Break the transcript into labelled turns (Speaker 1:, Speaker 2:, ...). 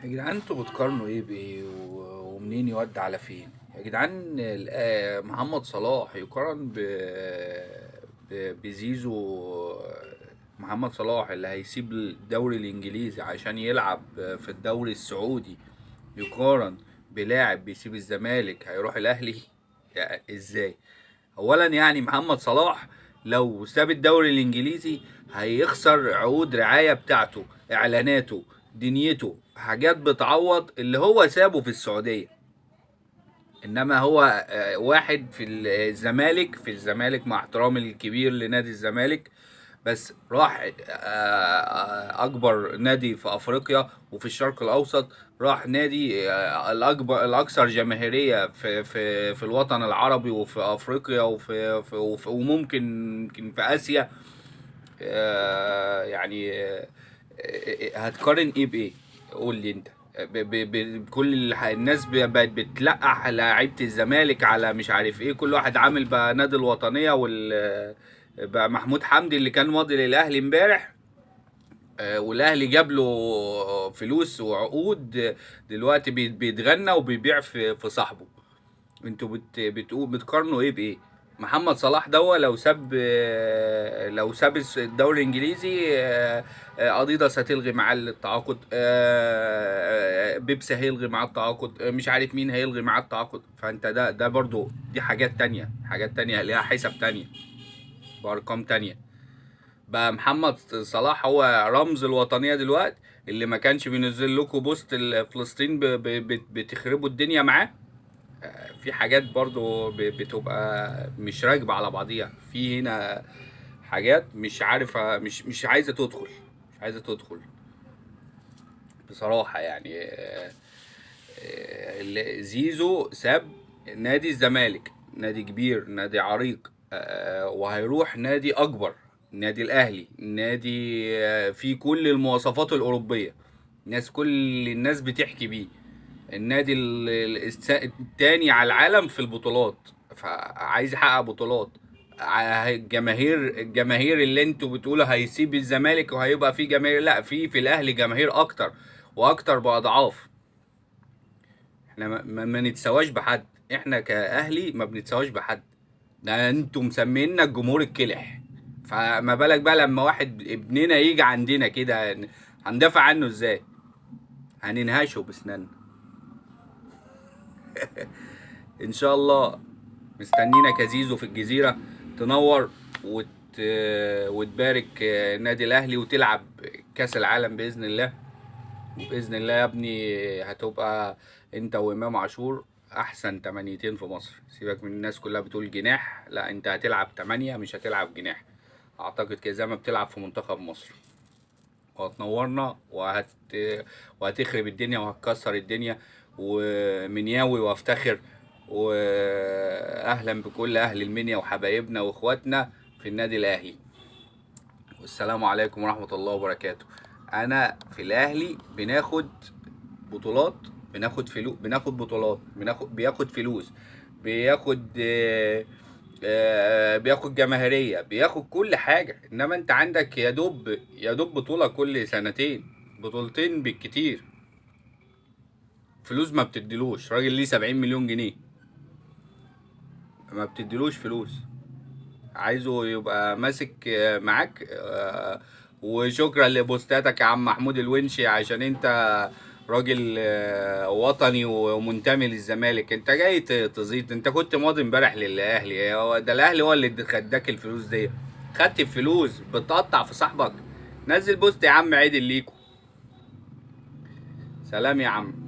Speaker 1: يا جدعان انتوا بتقارنوا ايه بايه ومنين يودي على فين يا جدعان؟ محمد صلاح يقارن بزيزو؟ محمد صلاح اللي هيسيب الدوري الانجليزي عشان يلعب في الدوري السعودي يقارن بلاعب بيسيب الزمالك هيروح الاهلي؟ يعني ازاي؟ اولا يعني محمد صلاح لو ساب الدوري الانجليزي هيخسر عقود رعاية بتاعته، اعلاناته، دنيته، حاجات بتعوض اللي هو سابه في السعودية. انما هو واحد في الزمالك مع احترامي الكبير لنادي الزمالك، بس راح اكبر نادي في افريقيا وفي الشرق الاوسط، راح نادي الاكثر جماهيريه في الوطن العربي وفي افريقيا وممكن يمكن في اسيا. يعني هتقارن ايه بايه؟ قول لي انت. كل الناس بقت بتلقح لعيبه الزمالك على مش عارف ايه، كل واحد عامل بقى نادي الوطنيه بقى محمود حمدي اللي كان ماضي للاهلي امبارح، والاهلي جاب له فلوس وعقود، دلوقتي بيتغنى وبيبيع في صاحبه. انتوا بتقارنوا ايه بايه؟ محمد صلاح دوا لو ساب الدوري الانجليزي، اديداس هتلغي معاه التعاقد، بيبسي هيلغي معاه التعاقد، مش عارف مين هيلغي معاه التعاقد. فانت ده برضو دي حاجات تانية ليها حساب تانية بارقام تانية. بقى محمد صلاح هو رمز الوطنية دلوقتي، اللي ما كانش بينزل لكم بوست فلسطين بتخربوا الدنيا معاه. في حاجات برضو بتبقى مش راكبة على بعضيها في هنا، حاجات مش عارفة، مش عايزة تدخل بصراحة يعني. زيزو ساب نادي الزمالك، نادي كبير، نادي عريق، وهيروح نادي أكبر، نادي الأهلي، نادي فيه كل المواصفات الأوروبية، كل الناس بتحكي بيه، النادي التاني على العالم في البطولات، فعايز يحقق بطولات. الجماهير اللي انتوا بتقولوا هيسيب الزمالك وهيبقى في جماهير، لا، في الاهلي جماهير اكتر واكتر باضعاف. احنا ما نتسواش بحد، احنا كاهلي ما بنتسواش بحد، ده انتوا مسمينا الجمهور الكلح. فما بالك بقى لما واحد ابننا يجي عندنا كده، هندافع عنه ازاي؟ هننهشه بسنان. ان شاء الله مستنينا كزيزو في الجزيرة، تنور وتبارك النادي الاهلي وتلعب كاس العالم باذن الله. وباذن الله يا ابني هتبقى انت وامام عاشور احسن تمانيتين في مصر. سيبك من الناس كلها بتقول جناح، لا، انت هتلعب تمانية مش هتلعب جناح، اعتقد كده زي ما بتلعب في منتخب مصر. وهتنورنا وهتخرب الدنيا وهتكسر الدنيا، ومنياوي وافتخر. واهلا بكل اهل المنيا وحبايبنا واخواتنا في النادي الاهلي. والسلام عليكم ورحمة الله وبركاته. انا في الاهلي بناخد بطولات، بناخد بطولات، بياخد فلوس، بياخد بياخد جماهيرية، بياخد كل حاجة. انما انت عندك يا دوب بطولة كل سنتين، بطولتين بالكتير. فلوس ما بتديلوش، راجل ليه 70 مليون جنيه ما بتديلوش فلوس، عايزه يبقى ماسك معاك. وشكرا لبوستاتك يا عم محمود الونشي، عشان انت راجل وطني ومنتمي للزمالك. انت جاي تزيط، انت كنت ماضي امبارح للاهلي، ده الاهلي هو اللي خداك الفلوس دي. خدت الفلوس بتقطع في صاحبك؟ نزل بوست يا عم عيد ليكو. سلام يا عم.